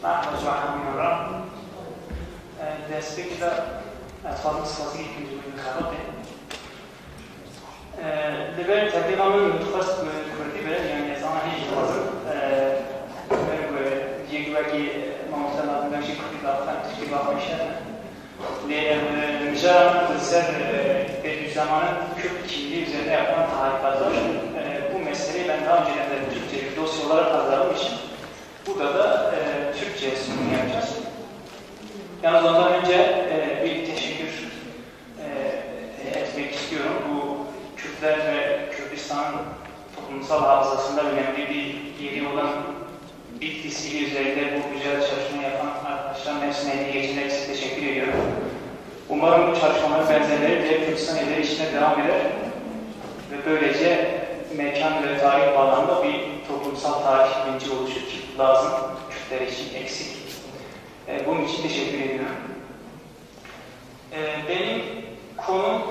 نحن جماعة من الرام دستك لا أطفال مسخصي من الخبط لبعض تبديل من متخصص كردي بره يعني زمان هيك لازم يجوا ممثلات من شيء كردي داخل تشكيل باقيشان لمجال تسر bir zamanın Kürt kimliği üzerine yapılan tarifatlar bu meseleyi ben daha önceden de Türkçe dosya olarak hazırladığım için burada da Türkçe sunum yapacağız. Yalnız ondan önce bir teşekkür etmek istiyorum. Bu Kürtler ve Kürdistan'ın toplumsal hafızasında önemli bir yeri olan Bitlisili üzerinde bu güzel çalışma yapan arkadaşların hepsine eline geçirmek için teşekkür ediyorum. Umarım bu çalışmaların benzerleri de Kürdistan illeri içinde devam eder ve böylece mekan ve tarih bağlamında bir toplumsal tarih bilinci oluşur ki lazım Kürtler için eksik. Bunun için teşekkür ediyorum. Benim konum,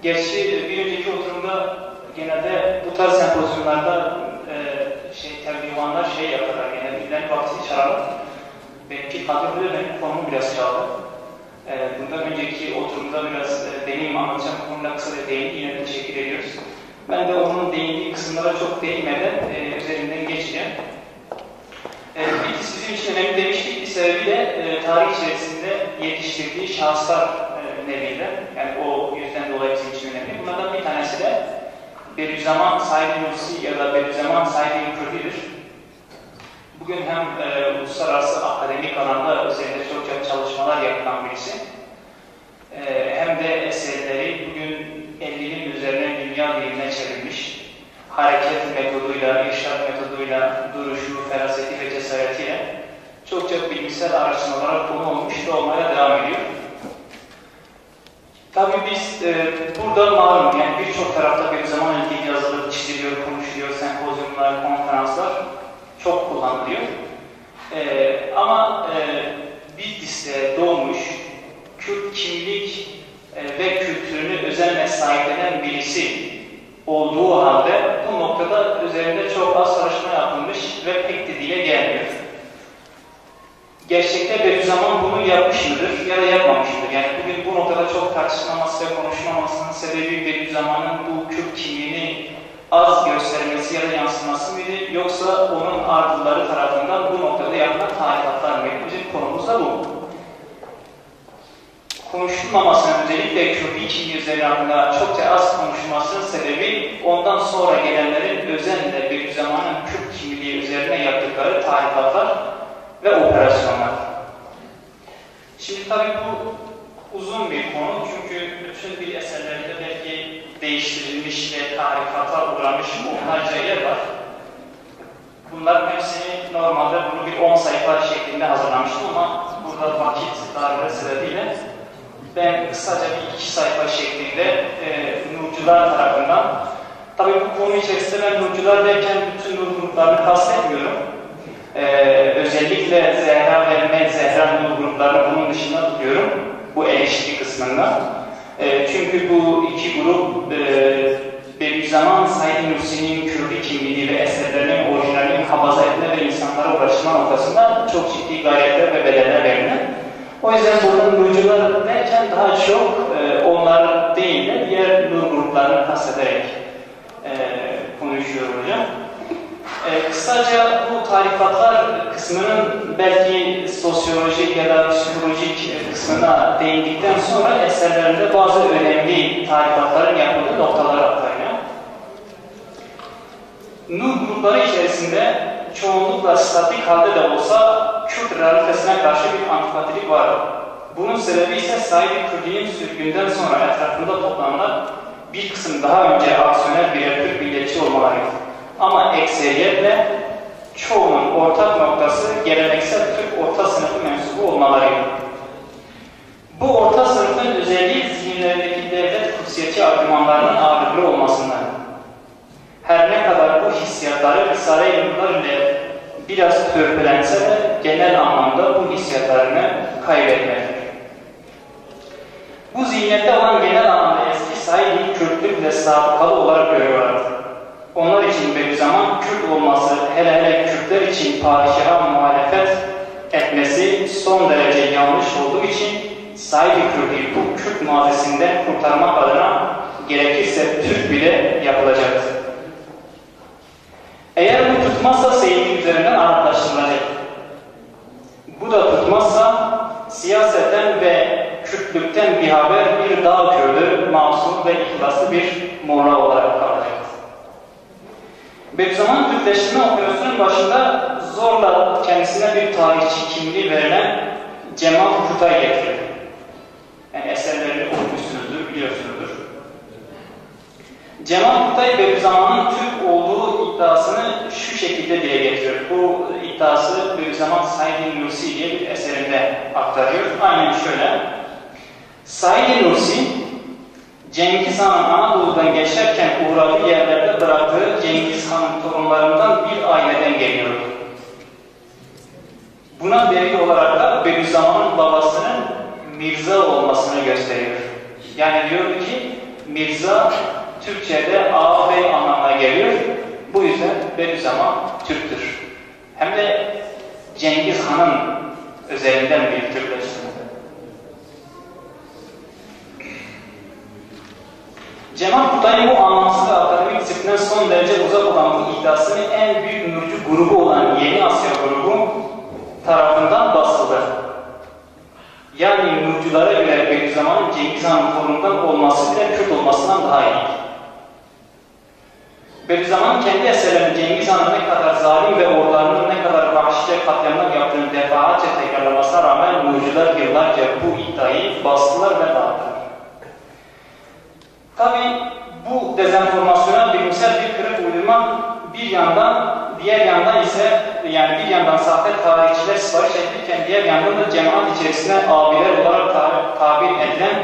gerçi bir önceki oturumda genelde bu tarz sempozyumlarda tercümanlar yaparlar, genelde birilerinin vaktini çağırır. Benimki kadroda benim konumu biraz çaldı. Bundan önceki oturumda biraz benim anlatacağım konuyla kısa da değindi, yine de teşekkür ediyoruz. Ben de onun değindiği kısımlara çok değinmeden üzerinden geçeceğim. Bitlis bizim için önemli demiştik, bir sebebi de tarih içerisinde yetiştirdiği şahıslar nedeniyle, yani o yüzden dolayı bizim için önemli. Bunlardan bir tanesi de Bediüzzaman Said Nursi ya da Bediüzzaman Said Kürdi'dir. Bugün hem uluslararası akademik alanda üzerinde çokça çalışmalar yapılan birisi, hem de eserleri bugün 50'nin üzerine dünya diline çevrilmiş, hareket metoduyla, irşad metoduyla, duruşu, feraseti ve cesaretiyle çokça bilimsel araştırmalara konu olmuş ve olmaya devam ediyor. Tabii biz burada malum, yani birçok tarafta Bediüzzaman ilgili yazılır, çiziliyor, konuşuluyor, sempozyumlar, konferanslar çok kullanılıyor. Ama Bitlis'te doğmuş, Kürt kimlik ve kültürünü özenle sahiplenen birisi olduğu halde bu noktada üzerinde çok az araştırma yapılmış ve pek de dile gelmiyor. Gerçekte Bediüzzaman bunu yapmış mıdır ya da yapmamış mıdır? Yani bugün bu noktada çok tartışılmaması ve konuşulmamasının sebebi Bediüzzaman'ın bu Kürt kimliğini az göstermesi ya da yansıması mıydı? Yoksa onun ardılları tarafından bu noktada yapılan tarifatlar mıydı? Bizim konumuz da bu. Konuşulmamasının, özellikle Kürdi kimliği üzerine hakkında çokça az konuşulmasının sebebi ondan sonra gelenlerin özenle Bediüzzaman'ın Kürt kimliği üzerine yaptıkları tarifatlar ve operasyonlar. Şimdi tabii bu uzun bir konu çünkü bütün bir eserlerinde belki değiştirilmiş ve tarifata uğramış onlarca yer var. Bunların hepsini normalde bunu bir 10 sayfa şeklinde hazırlamıştım ama burada vakit darlığı sebebiyle ben kısaca bir 2 sayfa şeklinde Nurcular tarafından, tabii bu konu içerisinde ben Nurcular derken bütün Nur gruplarını kastetmiyorum. Özellikle Zehra ve Med Zehra Nur gruplarını bunun dışında tutuyorum, bu eleştiri kısmında. Çünkü bu iki grup Bediüzzaman Said Nursi'nin Kürdi kimliği ve eserlerinin orijinalini hafaza etme ve insanlara ulaşma noktasında çok ciddi gayretler ve bedeller verilen. O yüzden burada Nurcular derken daha çok onlar değil de diğer Nur gruplarını kastederek konuşuyor hocam. Kısaca bu tarifatlar kısmının belki sosyolojik ya da psikolojik kısmına değindikten sonra eserlerinde bazı önemli tarifatların yapıldığı noktalar aktarıyor. Nur grupları içerisinde çoğunlukla statik halde de olsa Kürt realitesine karşı bir antipatilik var. Bunun sebebi ise Said Kürdi'nin sürgünden sonra etrafında toplananlar bir kısım daha önce aksiyonel birer Türk milliyetçi olmalarıydı. Ama ekseriyetle çoğunun ortak noktası geleneksel Türk orta sınıfı mensubu olmalarıydı. Bu orta sınıfın özelliği zihinlerindeki devlet kutsiyeti argümanlarının ağırlıklı olmasından. Her ne kadar bu hissiyatları Risale-i Nurlar ile biraz törpülense de genel anlamda bu hissiyatlarını kaybetmelidir. Bu zihniyette olan genel anlamda eski Said Kürtlükle sabıkalı olarak görüyorlardı. onlar için Bediüzzaman Kürt olması, hele hele Kürtler için padişaha muhalefet etmesi son derece yanlış olduğu için Said Kürt'ü bu Kürt mazisinden kurtarmak adına gerekirse Türk bile yapılacaktır. Eğer bu tutmazsa Seyyid'in üzerinden Araplaştırılacak. Bu da tutmazsa siyasetten ve Kürtlükten bir haber bir dağ Kürt'ü masum ve ihlaslı bir molla olarak kalacaktır. Bediüzzaman Türkleştirme operasyonun başında zorla kendisine bir tarihçi kimliği verilen Cemal Kutay getirildi. Yani eserlerini okumuşsunuzdur, biliyorsunuzdur. Cemal Kutay Bediüzzaman'ın Türk olduğu iddiasını şu şekilde dile getiriyor. Bu iddiası Bediüzzaman Said-i Nursi diye bir eserinde aktarıyor. Aynen şöyle. Said-i Nursi, Cengiz Han'ın Anadolu'dan geçerken uğradığı yerlerde bıraktığı Cengiz Han'ın torunlarından bir aileden geliyordu. Buna delil olarak da Bediüzzaman'ın babasının Mirza olmasını gösteriyor. Yani diyor ki Mirza Türkçe'de ağa bey anlamına geliyor. Bu yüzden Bediüzzaman Türktür. Hem de Cengiz Han'ın özelinden bir Türkleştirme. Cemal Kutay'ın bu anlamsız ve akademik disiplinden son derece uzak olan bu iddiasını en büyük Nurcu grubu olan Yeni Asya grubu tarafından basıldı. Yani Nurculara göre Bediüzzaman'ın Cengiz Han'ın torunundan olması bile Kürt olmasından daha iyi. Bediüzzaman'ın kendi eserlerinde Cengiz Han'ın ne kadar zalim ve ordularının ne kadar vahşice katliamlar yaptığını defaatçe tekrarlamasına rağmen Nurcular yıllarca bu iddiayı bastılar ve dağıttılar. Tabi bu dezenformasyona bilimsel bir kırık uydurma bir yandan, diğer yandan ise yani bir yandan sahte tarihçiler sipariş edilirken diğer yandan da cemaat içerisinde abiler olarak tabir edilen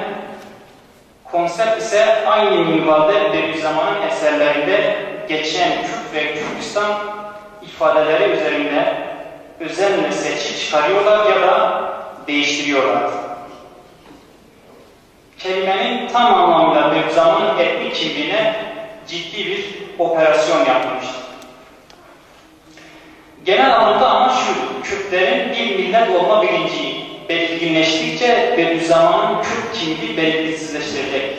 konsept ise aynı minvalde Bediüzzaman'ın eserlerinde geçen Kürt ve Kürtistan ifadeleri üzerinde özenle seçip çıkarıyorlar ya da değiştiriyorlar. Kelimenin tam anlamıyla Bediüzzaman'ın etnik kimliğine ciddi bir operasyon yapılmıştır. Genel anlamda ama şu, Kürtlerin bir millet olma bilinci belirginleştikçe Bediüzzaman'ın Kürt kimliği belirsizleştirecek.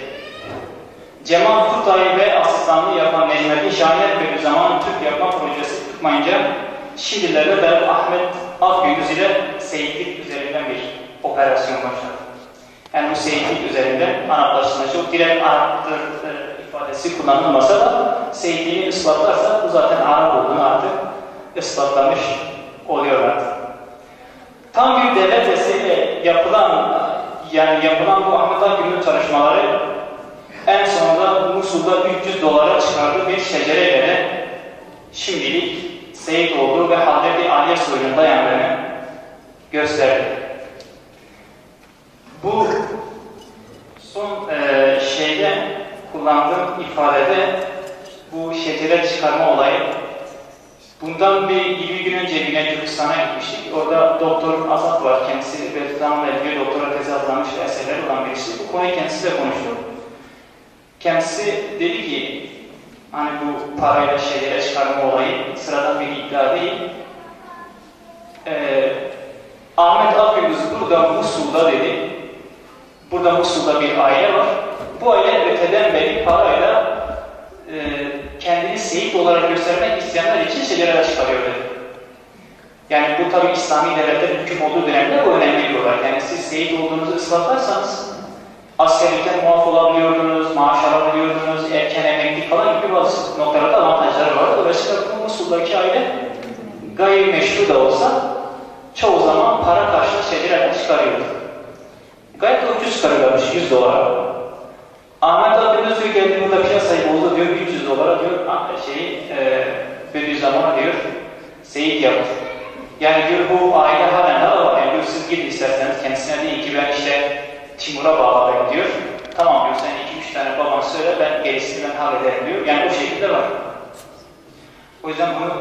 Cemal Kutay ve asistanlığı yapan Necmettin Şahiner Bediüzzaman'ın Türk yapma projesi tutmayınca şimdilerde de Ahmet Akgündüz ile Seyitlik üzerinden bir operasyon başladı. Yani bu Seyitlik üzerinden Araplaştırma çok direkt Arap'tır ifadesi kullanılmasa da Seyitliğini ispatlarsa bu zaten Arap olduğunu artık ispatlamış oluyor artık. Tam bir devlet desteğiyle yapılan bu Ahmet Akgün'ün çalışmaları en sonunda Musul'da $300 çıkardığı bir şecere göre şimdilik Seyit olduğu ve Hazreti Ali soyunun dayandığını gösterdi. Bu son şeyde kullandığım ifadede bu şecere çıkarma olayı bundan bir 20 gün önce Güney Türkistan'a gitmiştik. Orada Doktor Azat var. Kendisi Bediüzzaman'la ilgili doktora tezi hazırlamış ve eserleri olan birisi. Bu konuyu kendisiyle konuştuk. Kendisi dedi ki hani bu parayla şecere çıkarma olayı sıradan bir iddia değil. Ahmet Akgündüz burada Musul'da dedi. Burada Musul'da bir aile var. Bu aile öteden beri parayla kendini seyit olarak göstermek isteyenler için şecereler çıkarıyor dedi. Yani bu tabi İslami devletlerin hüküm olduğu dönemde bu önemli diyorlar. Yani siz seyit olduğunuzu ispatlarsanız askerlikten muaf olabiliyordunuz, maaş alabiliyordunuz, erken emeklilik falan gibi bazı noktalarda avantajları var. Dolayısıyla bu Musul'daki aile gayrimeşru da olsa çoğu zaman para karşılığı şecereler çıkarıyordu. Gayet ucuz çıkarıyorlarmış $100. Ahmet Akgündüz diyor geldi burada piyasayı bozdu diyor $300 diyor Bediüzzaman'a diyor seyit yaptı. Yani diyor bu aile halen daha var. Yani diyor siz gidin isterseniz kendisine deyin ki ben işte Timur'a bağlayayım diyor. Tamam diyor sen 2-3 tane baban söyle ben gerisini ben hallederim diyor. Yani o şekilde var. O yüzden bunu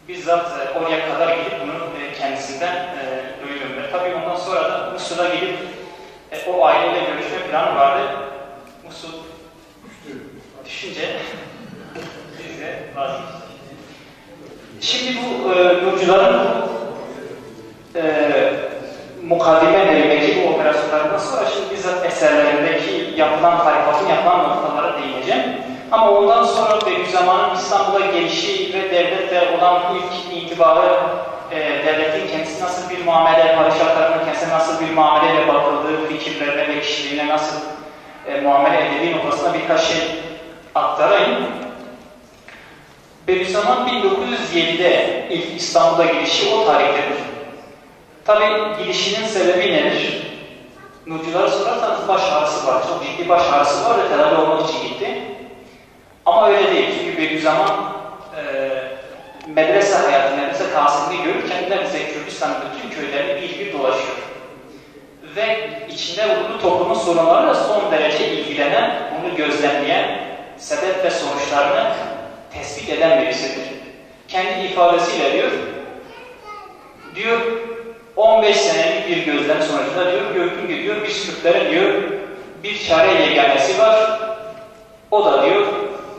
bizzat oraya kadar gidip bunu kendisinden duydum. Tabii ondan sonra da Musul'a gidip o aileyle görüşme planı vardı. Musul düşünce üzere vazgeçtik. Şimdi bu Nurcuların mukaddime devrimdeki bu operasyonlarından sonra şimdi bizzat eserlerindeki yapılan tarifatın yapılan noktalara değineceğim. Ama ondan sonra Bediüzzaman'ın İstanbul'a gelişi ve devletle olan ilk intibarı, devletin kendisi nasıl bir muamele, padişahlarının kendisine nasıl bir muameleyle bakıldığı, fikirlerine ve kişiliğine nasıl muamele edildiği noktasında birkaç şey aktarayım. Bediüzzaman 1907'de ilk İstanbul'a gelişi o tarihtedir. Tabi gidişinin sebebi nedir? Nurculara sorarsanız baş ağrısı var. Çok ciddi baş ağrısı var ve tedavi olmak için gitti. Ama öyle değil. Çünkü Bediüzzaman medrese hayatı, medrese tahsilini görürken neredeyse Kürdistan'ın bütün köylerini bir dolaşıyor. Ve içinde bulunduğu toplumun sorunlarıyla son derece ilgilenen, bunu gözlemleyen, sebep ve sonuçlarını tespit eden birisidir. Kendi ifadesiyle diyor 15 senelik bir gözlem sonucunda gördüm ki diyor biz Kürtlerin diyor bir çare yeganesi var. O da diyor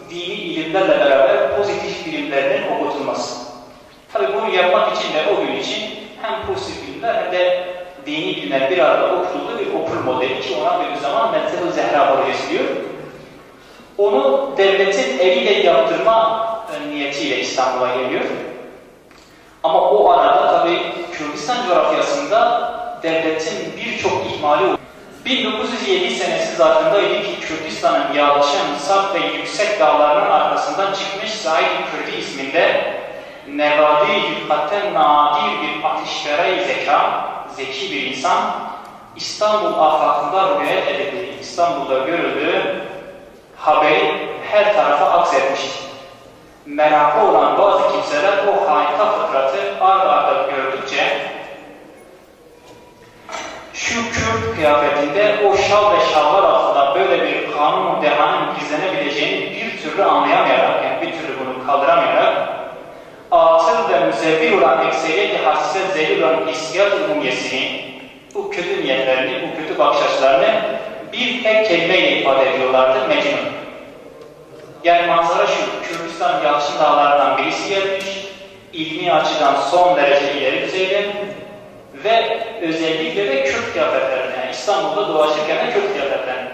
dini ilimlerle beraber pozitif bilimlerinin okutulması. Tabi bunu yapmak için de o gün için hem pozitif bilimler hem de dini bilimler bir arada okutulduğu bir okul modeli ki ona bir zaman Mezheb-i Zehra projesi diyor. Onu devletin eliyle yaptırma niyetiyle İstanbul'a geliyor. Ama o arada tabi Kürdistan coğrafyasında devletin birçok ihmali oldu. 1907 senesi zarfındaydı ki Kürdistan'ın yalçın, saf ve yüksek dağlarının arkasından çıkmış Said-i Kürdi isminde nevadi yükkatten nadir bir ateşkere-i zeka, zeki bir insan İstanbul afakında rüyet edildi. İstanbul'da görüldüğü haberi her tarafa aksetmişti. Merakı olan bazı kimseler o harika fıtratı ard arda gördükçe şu Kürt kıyafetinde o şal ve şalvar altında böyle bir kanun dehanın gizlenebileceğini bir türlü anlayamayarak, yani bir türlü bunu kaldıramayarak atıl ve müzebbir olan ekseriyet-i hasise zelil olan hissiyat-ı umumiyesini, bu kötü niyetlerini, bu kötü bakış açılarını bir tek kelimeyle ifade ediyorlardı, Mecnun. Yani manzara şu, Kürdistan Yalçın Dağları'ndan birisi gelmiş, ilmi açıdan son derece ileri düzeyde ve özellikle de Kürt kıyafetlerine, yani İstanbul'da dolaşırken de Kürt kıyafetlerine.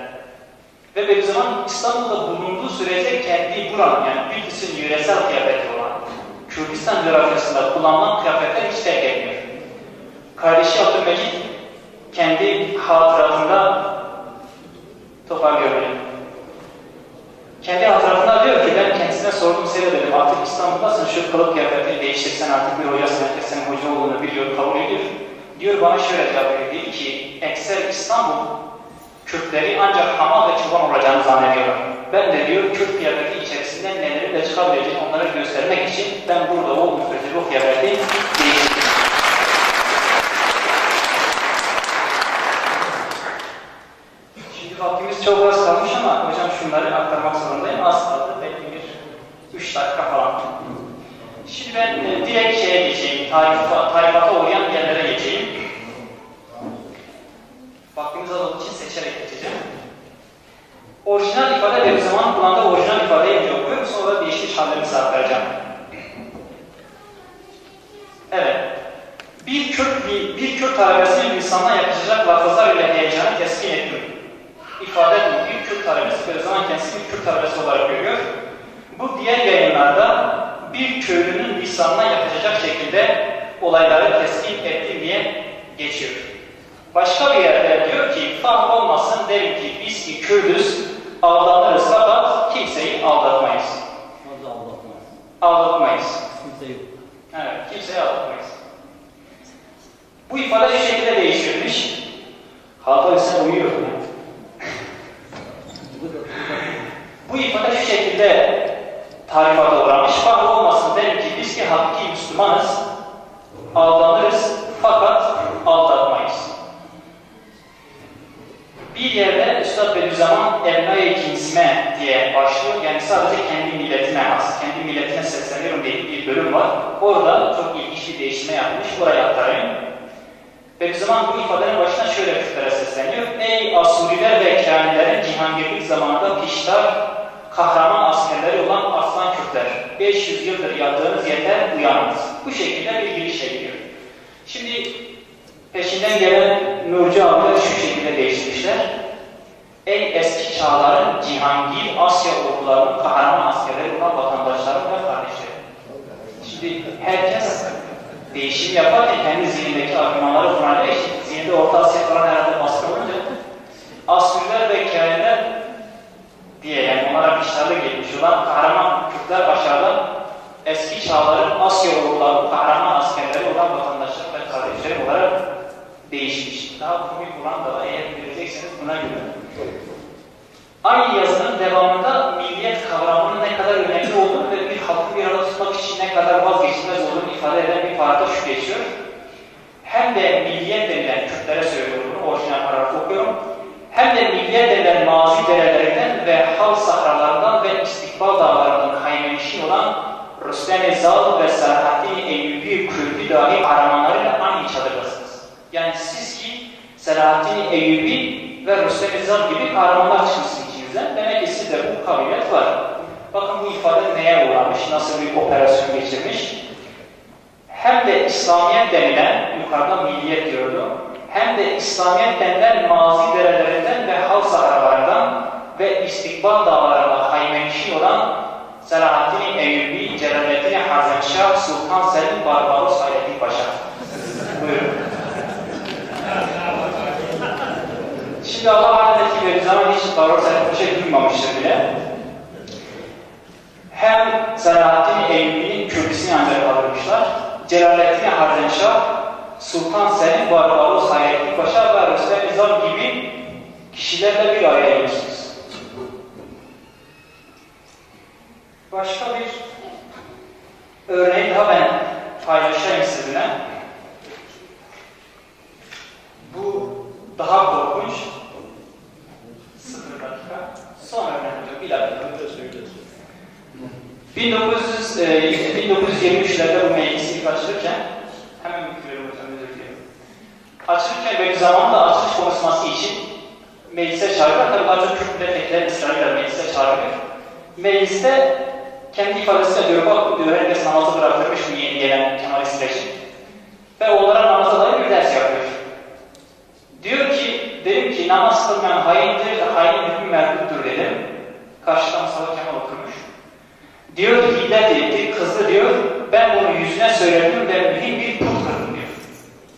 Ve bir zaman İstanbul'da bulunduğu sürece kendi buranın, yani Bitlis'in yöresel kıyafeti olan Kürdistan coğrafyasında kullanılan kıyafetler hiç terk etmiyor. Kardeşi Abdülmecid kendi hatıratında toparlıyor. Kendi hatıratında diyor ki ben kendisine sordum, seyredelim artık İstanbul'dasın şu kılık kıyafetini değiştirsen artık bir hocasın, herkes senin hoca olduğunu biliyor, kabul ediyor. Diyor bana şöyle cevap veriyor, dedi ki ekser İstanbul Kürtleri ancak hamal ve çoban olacağını zannediyorlar. Ben de diyor Kürt kıyafeti içerisinden neleri de çıkabileceğini onlara göstermek için ben burada o müfredir o kıyafeti değiştirdim. Şimdi vaktimiz çok az kalmış ama hocam şunları aktarmak zorundayım. Az kaldı, belki bir 3 dakika falan. Şimdi ben direkt şeye geçeyim, tarifata uğrayan yerlere geçeyim. Vaktimiz az olduğu için seçerek geçeceğim. Orijinal ifade dediğim zaman kullandığı orijinal ifadeyi önce okuyorum, sonra değişmiş hallerini aktaracağım. Evet. Bir Kürt talebesinin lisanına yakışacak lafızlar ile heyecanı teskin ettim. İfade bu. Bir Kürt talebesi, bir zaman kendisi bir Kürt talebesi olarak görüyor. Bu diğer yayınlarda bir köylünün lisanına yakışacak şekilde olayları teskin ettim diye geçiyor. Başka bir yerde diyor ki, fark olmasın derim ki biz ki Kürdüz, aldanırız fakat kimseyi aldatmayız. Nasıl aldatmayız? Aldatmayız. Kimseyi. Evet, kimseyi aldatmayız. Bu ifade şu şekilde değiştirilmiş. Halka sen uyuyor. Bu ifade şu şekilde tarifata uğramış. Fark olmasın derim ki biz ki hakiki Müslümanız, aldanırız fakat aldatmayız. Bir yerde Üstad Bediüzzaman Ebnai Cinsime diye başlıyor. Yani sadece kendi milletine has, kendi milletine sesleniyorum diye bir bölüm var. Orada çok ilginç bir değiştirme yapmış. Oraya aktarayım. Bediüzzaman bu ifadenin başına şöyle Kürtlere sesleniyor. Ey Asuriler ve Kânilerin cihangirlik zamanında piştar, kahraman askerleri olan Aslan Kürtler. Kürtler, 500 yıldır yattığınız yerden uyanınız. Bu şekilde bir giriş yapıyor. Şimdi peşinden gelen Nurcu abi şu şekilde değiştirmişler. Ey eski çağların Cihangir, Asya ordularının kahraman askerleri olan vatandaşlarım ve kardeşlerim. Şimdi herkes değişim yaparken kendi zihnindeki argümanları kullanıyor. Zihninde Orta Asya falan herhalde baskı olunca Asürler ve Kâhinler diye yani onlara işlerle gelmiş olan kahraman Kürtler aşağıda eski çağların Asya ordularının kahraman askerleri olan vatandaşlarım ve kardeşlerim olarak değişmiş. Daha komik olan da eğer görecekseniz buna göre. Aynı yazının devamında milliyet kavramının ne kadar önemli olduğunu ve bir halkı bir arada tutmak için ne kadar vazgeçilmez olduğunu ifade eden bir parça şu geçiyor. Hem de milliyet denilen, Kürtlere söylüyorum bunu, orijinal paragrafı okuyorum. Hem de milliyet denilen mazi derelerinden ve hal sahralarından ve istikbal dağlarından kaynamışın olan Rüstem-i Zal ve Selahaddin Eyyubi Kürdi dahi kahramanlarıyla aynı çadırdasınız. Yani siz ki Selahaddin Eyyubi ve Rüstem-i Zal gibi kahramanlar çıkmışsınız içinizden. Demek ki sizde bu kabiliyet var. Bakın bu ifade neye uğramış, nasıl bir operasyon geçirmiş. Hem de İslamiyet denilen, yukarıda milliyet diyordu, hem de İslamiyet denilen mazi derelerinden ve hal sahralarından ve istikbal dağlarında haymenşi olan Selahaddin Eyyubi, Celaleddin Hazenşah, Sultan Selim Barbaros Hayrettin Paşa. Buyurun. Şimdi Allah alemdeki bir zaman hiç Barbaros Hayrettin Paşa duymamıştır bile. Hem Selahaddin Eyyubi'nin kürbisini ancak kaldırmışlar, Celaleddin Hazenşah, Sultan Selim Barbaros Hayrettin Paşa ve Rüstem-i Zal gibi kişilerle bir araya gelmişsiniz. Başka bir örneği daha ben paylaşayım sizinle. Bu daha korkunç. 0 dakika. Son örnek. Bir dakika. 1923'lerde bu meclisi ilk açılırken hemen bitiriyorum hocam, özür dilerim. Açılırken böyle zamanda açılış konuşması için meclise çağırıyor. Tabii daha çok Kürt milletvekilleri ısrarıyla meclise çağırıyor. Mecliste kendi ifadesiyle diyor, bak diyor, herkes namazı bıraktırmış bu yeni gelen Kemalistler için. Ve onlara namaza dair bir ders yapıyor. Diyor ki, dedim ki namaz kılmayan haindir, hain hüküm merduttur dedim. Karşıdan Mustafa Kemal oturmuş. Diyor ki hiddet etti, kızdı diyor, ben bunu yüzüne söyledim ve mühim bir put kırdım diyor.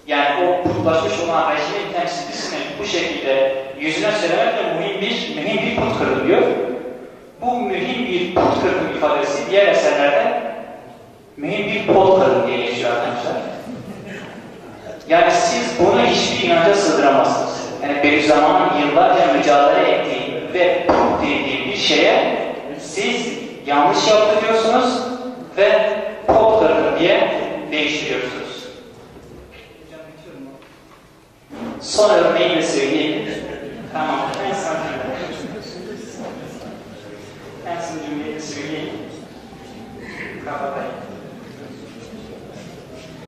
Yani o putlaşmış olan rejimin temsilcisini bu şekilde yüzüne söylemekle mühim bir put kırdım diyor. Bu mühim bir put kırdım ifadesi diğer eserlerde mühim bir pot kırdım diye geçiyor arkadaşlar. Yani siz bunu hiçbir inanca sığdıramazsınız. Yani Bediüzzaman'ın yıllarca mücadele ettiği ve put dediği bir şeye siz yanlış yaptı diyorsunuz ve pot kırdım diye değiştiriyorsunuz. Son örneğini söyleyeyim.